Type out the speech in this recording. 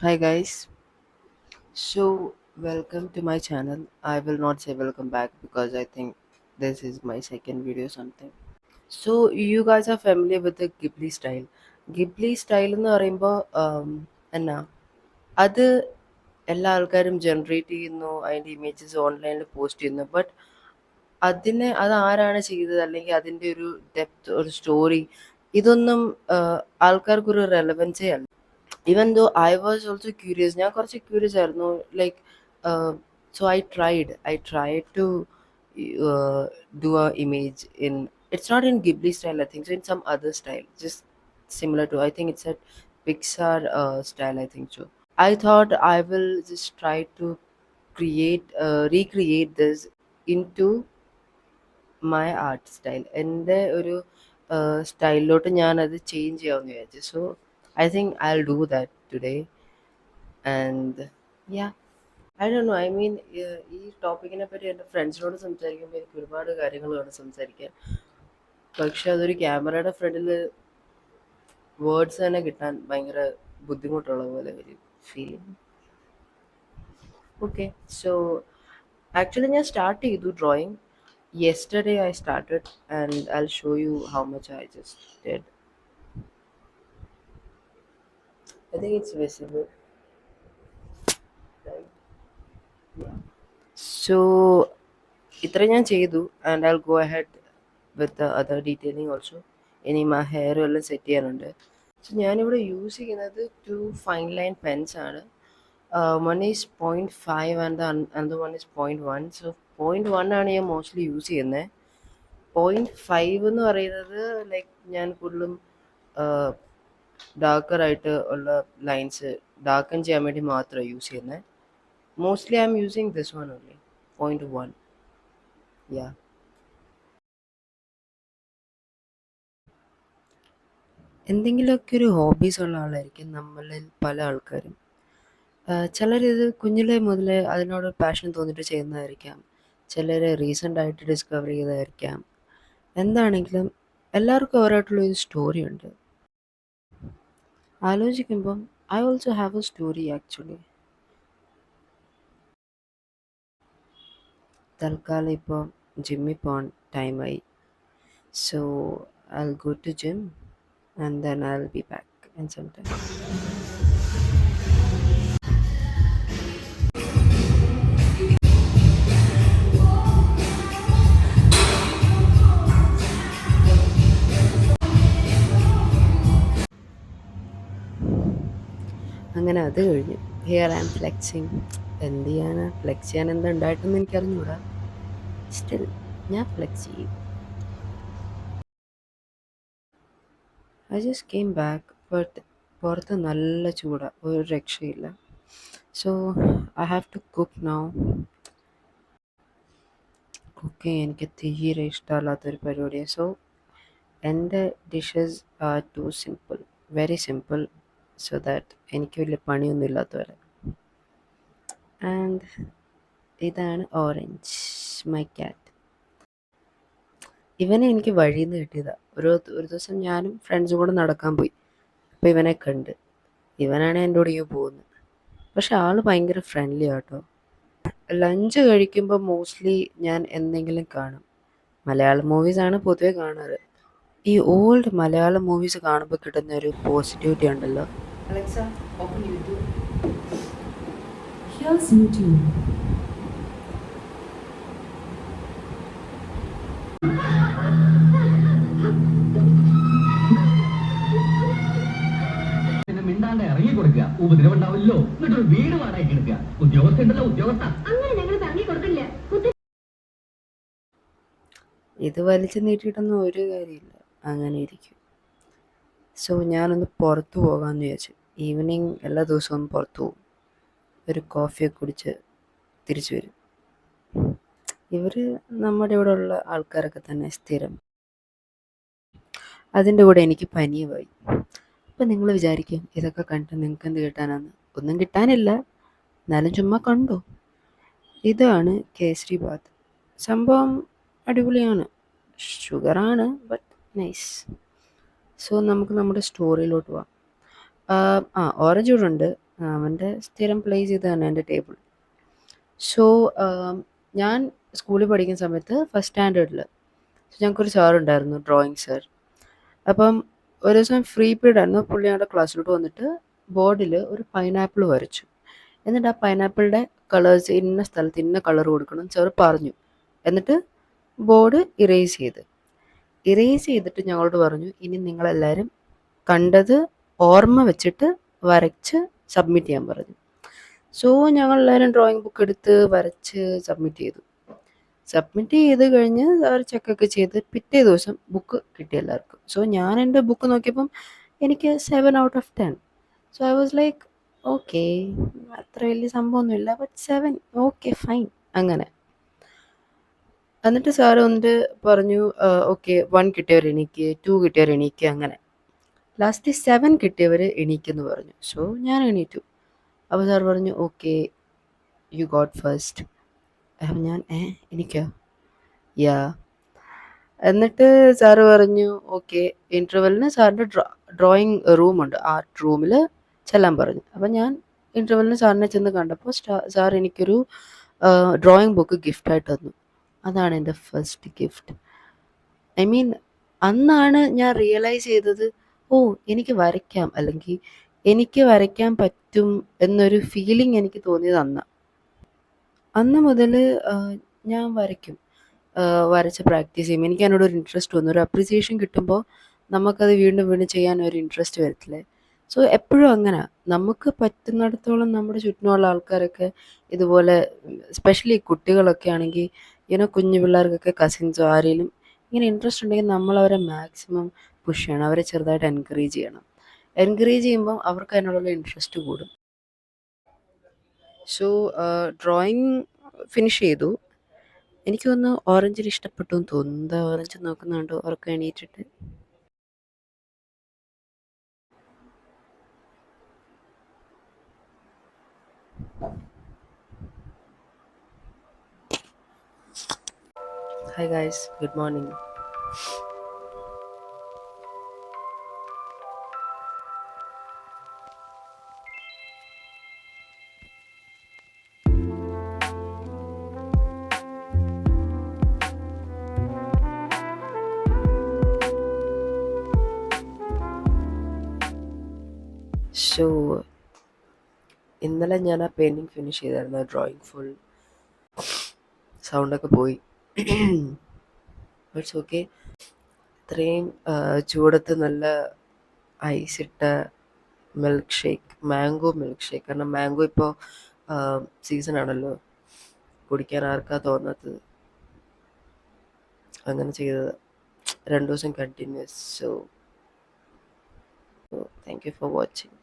Hi guys. So welcome to my channel. I will not say welcome back because I think this is my second video something. So you guys are familiar with the Ghibli style. Ghibli style എന്ന് പറയുമ്പോൾ എന്നാ അത് എല്ലാ ആൾക്കാരും generate ചെയ്യുന്നു അതിൻ്റെ images ഓൺലൈനിൽ post ചെയ്യുന്നു ബട്ട് അത് ആരാണ് ചെയ്തത് അല്ലെങ്കിൽ അതിൻ്റെ ഒരു ഡെപ്ത് ഒരു സ്റ്റോറി ഇതൊന്നും ആൾക്കാർക്കൊരു റെലവൻസേ അല്ല. Even though I was also curious, ഞാൻ കുറച്ച് ക്യൂരിയസ് ആയിരുന്നു like so I tried to do a image in, it's not in Ghibli style I think, so in some other style just similar to, I think it's a Pixar style I think so. I thought I will just try to recreate this into my art style. എൻ്റെ ഒരു സ്റ്റൈലിലോട്ട് ഞാനത് change ചെയ്യാമെന്ന് വിചാരിച്ചു. So I think I will do that today. And yeah, I don't know, I mean ഈ ടോപ്പിക്കിനെ പറ്റി എൻ്റെ ഫ്രണ്ട്സിനോട് സംസാരിക്കുമ്പോൾ എനിക്ക് ഒരുപാട് കാര്യങ്ങൾ വേണം സംസാരിക്കാൻ. പക്ഷെ അതൊരു ക്യാമറയുടെ ഫ്രണ്ടിൽ വേർഡ്സ് തന്നെ കിട്ടാൻ ഭയങ്കര ബുദ്ധിമുട്ടുള്ള പോലെ ഒരു ഫീലിംഗ്. ഓക്കെ, സോ ആക്ച്വലി ഞാൻ സ്റ്റാർട്ട് ചെയ്തു drawing. Yesterday I started and I'll show you how much I just did. I think it's visible, right? Yeah. So ഇത്ര ഞാൻ ചെയ്തു and I'll go ahead with the other detailing also. ഇനി hair എല്ലാം set ചെയ്യാനുണ്ട്. So ഞാനിവിടെ use ചെയ്യുന്നത് to fine line Pence ആണ്. One is 0.5 and another one is 0.1. So 0.1 ആണ് ഞാൻ മോസ്റ്റ്ലി യൂസ് ചെയ്യുന്നത്. 0.5 എന്ന് പറയുന്നത് ലൈക്ക് ഞാൻ കൂടുതലും ഡാർക്കറായിട്ട് ഉള്ള ലൈൻസ് ഡാർക്കൻ ചെയ്യാൻ വേണ്ടി മാത്രമാണ് യൂസ് ചെയ്യുന്നത്. Mostly I M using this one only 0.1. യാ, എന്തെങ്കിലുമൊക്കെ ഒരു ഹോബീസ് ഉള്ള ആളായിരിക്കും നമ്മളിൽ പല ആൾക്കാരും. ചിലരിത് കുഞ്ഞിലേ മുതലേ അതിനോട് പാഷൻ തോന്നിയിട്ട് ചെയ്യുന്നതായിരിക്കാം, ചിലർ റീസെൻ്റ് ആയിട്ട് ഡിസ്കവർ ചെയ്തതായിരിക്കാം. എന്താണെങ്കിലും എല്ലാവർക്കും അവരായിട്ടുള്ളൊരു സ്റ്റോറി ഉണ്ട്. ആലോചിക്കുമ്പം I also have a story actually. തൽക്കാലം ഇപ്പോൾ ജിമ്മിൽ പോകാൻ ടൈമായി. So I'll go to gym and then I'll be back in some time. അങ്ങനെ അത് കഴിഞ്ഞു. Here I M flexing. എന്ത് ചെയ്യാനാ, ഫ്ലെക്സ് ചെയ്യാൻ എന്താ ഉണ്ടായിട്ടെന്ന് എനിക്കറിഞ്ഞൂടാ. സ്റ്റിൽ ഞാൻ ഫ്ലെക്സ് ചെയ്യും. I just came back but പുറത്ത് നല്ല ചൂടാണ്, ഒരു രക്ഷയില്ല. So I have to cook now. Cooking എനിക്ക് തീരെ ഇഷ്ടമല്ലാത്തൊരു പരിപാടിയാണ്. സോ എൻ്റെ dishes are too simple, very simple, so that എനിക്ക് വലിയ പണിയൊന്നും ഇല്ലാത്ത പോലെ. ആൻഡ് ഇതാണ് ഓറഞ്ച്, മൈ ക്യാറ്റ്. ഇവനെ എനിക്ക് വഴിയിൽ നിന്ന് കിട്ടിയതാണ്. ഒരു ദിവസം ഞാനും ഫ്രണ്ട്സും കൂടെ നടക്കാൻ പോയി. അപ്പോൾ ഇവനെ കണ്ട്. ഇവനാണ് എൻ്റെ കൂടെ പോകുന്നത്. പക്ഷെ ആൾ ഭയങ്കര ഫ്രണ്ട്ലി ആട്ടോ. ലഞ്ച് കഴിക്കുമ്പോൾ മോസ്റ്റ്ലി ഞാൻ എന്തെങ്കിലും കാണും. മലയാളം മൂവീസാണ് പൊതുവെ കാണാറ്. ഈ ഓൾഡ് മലയാളം മൂവീസ് കാണുമ്പോൾ കിട്ടുന്ന ഒരു പോസിറ്റിവിറ്റി ഉണ്ടല്ലോ. Alexa, open YouTube. Here's YouTube. പിന്നെ മിണ്ടാണ്ട് ഇറങ്ങി കൊടുക്കുക, ഉപദ്രവം ഉണ്ടാവില്ലോ. എന്നിട്ടൊരു വീട് വാടകയ്ക്ക് എടുക്കുക. ഉദ്യോഗസ്ഥ ഉണ്ടല്ലോ, ഉദ്യോഗസ്ഥ. അങ്ങനെ ഞങ്ങൾ തങ്ങി കൊടുക്കില്ല. ഇത് വലിച്ചു നീട്ടിയിട്ടൊന്നും ഒരു കാര്യമില്ല, അങ്ങനെ ഇരിക്കും. സോ ഞാനൊന്ന് പുറത്ത് പോകാമെന്ന് വിചാരിച്ചു. ഈവനിങ് എല്ലാ ദിവസവും ഒന്ന് പുറത്ത് പോകും, ഒരു കോഫിയൊക്കെ കുടിച്ച് തിരിച്ചു വരും. ഇവർ നമ്മുടെ ഇവിടെ ഉള്ള ആൾക്കാരൊക്കെ തന്നെ സ്ഥിരം. അതിൻ്റെ കൂടെ എനിക്ക് പനിയുമായി. അപ്പം നിങ്ങൾ വിചാരിക്കും ഇതൊക്കെ കണ്ടിട്ട് നിങ്ങൾക്ക് എന്ത് കിട്ടാനാന്ന്. ഒന്നും കിട്ടാനില്ല, എന്നാലും ചുമ്മാ കണ്ടോ. ഇതാണ് കേസരി ബാത്ത്. സംഭവം അടിപൊളിയാണ്, ഷുഗറാണ് ബട്ട് നൈസ്. സോ നമുക്ക് നമ്മുടെ സ്റ്റോറിയിലോട്ട് പോവാം. ഓറഞ്ച് ഇവിടെ ഉണ്ട്, അവൻ്റെ സ്ഥിരം പ്ലേസ് ഇത് തന്നെ എൻ്റെ ടേബിൾ. സോ ഞാൻ സ്കൂളിൽ പഠിക്കുന്ന സമയത്ത് ഫസ്റ്റ് സ്റ്റാൻഡേർഡിൽ ഞങ്ങൾക്കൊരു സാറുണ്ടായിരുന്നു, ഡ്രോയിങ് സാർ. അപ്പം ഒരു ദിവസം ഫ്രീ പീരീഡ് ആയിരുന്നു. പുള്ളി ഞങ്ങളുടെ ക്ലാസ്സിലോട്ട് വന്നിട്ട് ബോർഡിൽ ഒരു പൈനാപ്പിൾ വരച്ചു. എന്നിട്ട് ആ പൈനാപ്പിളിൻ്റെ കളേഴ്സ് ഇന്ന സ്ഥലത്ത് ഇന്ന കളർ കൊടുക്കണം സാർ പറഞ്ഞു. എന്നിട്ട് ബോർഡ് ഇറേസ് ചെയ്തിട്ട് ഞങ്ങളോട് പറഞ്ഞു, ഇനി നിങ്ങളെല്ലാവരും കണ്ടത് ഓർമ്മ വെച്ചിട്ട് വരച്ച് സബ്മിറ്റ് ചെയ്യാൻ പറഞ്ഞു. സോ ഞങ്ങളെല്ലാവരും ഡ്രോയിങ് ബുക്ക് എടുത്ത് വരച്ച് സബ്മിറ്റ് ചെയ്ത് കഴിഞ്ഞ് അവർ ചെക്കൊക്കെ ചെയ്ത് പിറ്റേ ദിവസം ബുക്ക് കിട്ടി എല്ലാവർക്കും. സോ ഞാൻ എൻ്റെ ബുക്ക് നോക്കിയപ്പം എനിക്ക് 7/10. So I was like okay, അത്ര വലിയ സംഭവമൊന്നുമില്ല, ബട്ട് 7 ഓക്കെ ഫൈൻ അങ്ങനെ. എന്നിട്ട് സാറ് വന്നിട്ട് പറഞ്ഞു, ഓക്കെ 1 കിട്ടിയവർ എണീക്ക്, 2 കിട്ടിയവർ എണീക്ക് അങ്ങനെ. ലാസ്റ്റ് 7 കിട്ടിയവർ എണീക്കെന്ന് പറഞ്ഞു. സോ ഞാൻ എണീറ്റു. അപ്പോൾ സാർ പറഞ്ഞു, ഓക്കെ യു ഗോട്ട് ഫസ്റ്റ്. അപ്പം ഞാൻ എനിക്കോ? യാ. എന്നിട്ട് സാറ് പറഞ്ഞു, ഓക്കെ ഇൻ്റർവെല്ലിന് സാറിൻ്റെ ഡ്രോയിങ് റൂമുണ്ട്, ആർട്ട് റൂമിൽ ചെല്ലാൻ പറഞ്ഞു. അപ്പം ഞാൻ ഇൻ്റർവെല്ലിന് സാറിനെ ചെന്ന് കണ്ടപ്പോൾ സാർ എനിക്കൊരു ഡ്രോയിങ് ബുക്ക് ഗിഫ്റ്റായിട്ട് തന്നു. അതാണ് എൻ്റെ ഫസ്റ്റ് ഗിഫ്റ്റ്. ഐ മീൻ അന്നാണ് ഞാൻ റിയലൈസ് ചെയ്തത്, ഓ എനിക്ക് വരയ്ക്കാം, അല്ലെങ്കിൽ എനിക്ക് വരയ്ക്കാൻ പറ്റും എന്നൊരു ഫീലിംഗ് എനിക്ക് തോന്നിയത് അന്നാണ്. അന്ന് മുതൽ ഞാൻ വരയ്ക്കും. വരച്ച് പ്രാക്ടീസ് ചെയ്യും. എനിക്ക് അതിനോടൊരു ഇൻട്രസ്റ്റ് വന്നു. ഒരു അപ്രിസിയേഷൻ കിട്ടുമ്പോൾ നമുക്കത് വീണ്ടും വീണ്ടും ചെയ്യാൻ ഒരു ഇൻട്രസ്റ്റ് വരത്തില്ലേ. സോ എപ്പോഴും അങ്ങനെ നമുക്ക് പറ്റുന്നിടത്തോളം നമ്മുടെ ചുറ്റിനുള്ള ആൾക്കാരൊക്കെ ഇതുപോലെ, എസ്പെഷ്യലി കുട്ടികളൊക്കെ ആണെങ്കിൽ കുഞ്ഞു പിള്ളേർക്കൊക്കെ കസിൻസോ ആരെങ്കിലും ഇങ്ങനെ ഇൻട്രസ്റ്റ് ഉണ്ടെങ്കിൽ നമ്മളവരെ മാക്സിമം പുഷ് ചെയ്യണം. അവരെ ചെറുതായിട്ട് എൻകറേജ് ചെയ്യണം. എൻകറേജ് ചെയ്യുമ്പോൾ അവർക്ക് അതിനോടുള്ള ഇൻട്രസ്റ്റ് കൂടും. സോ ഡ്രോയിങ് ഫിനിഷ് ചെയ്തു. എനിക്ക് തോന്നുന്നു ഓറഞ്ചിന് ഇഷ്ടപ്പെട്ടു എന്ന് തോന്നുന്നു. എന്താ ഓറഞ്ച് നോക്കുന്നുണ്ടോ ഉറക്കം എണീറ്റിട്ട്? Hi guys, good morning. So ഇന്നലെ ഞാൻ ആ പെയിൻറ്റിങ് ഫിനിഷ് ചെയ്തായിരുന്നു. ഡ്രോയിങ് ഫുൾ സൗണ്ടൊക്കെ പോയി. It's okay. ഇത്രയും ചൂടത്ത് നല്ല ഐസിട്ട milk shake, mango milk shake. കാരണം മാംഗോ ഇപ്പോൾ സീസൺ ആണല്ലോ, കുടിക്കാൻ ആർക്കാ തോന്നാത്തത്. അങ്ങനെ ചെയ്തത് 2 ദിവസം continuous. So thank you for watching.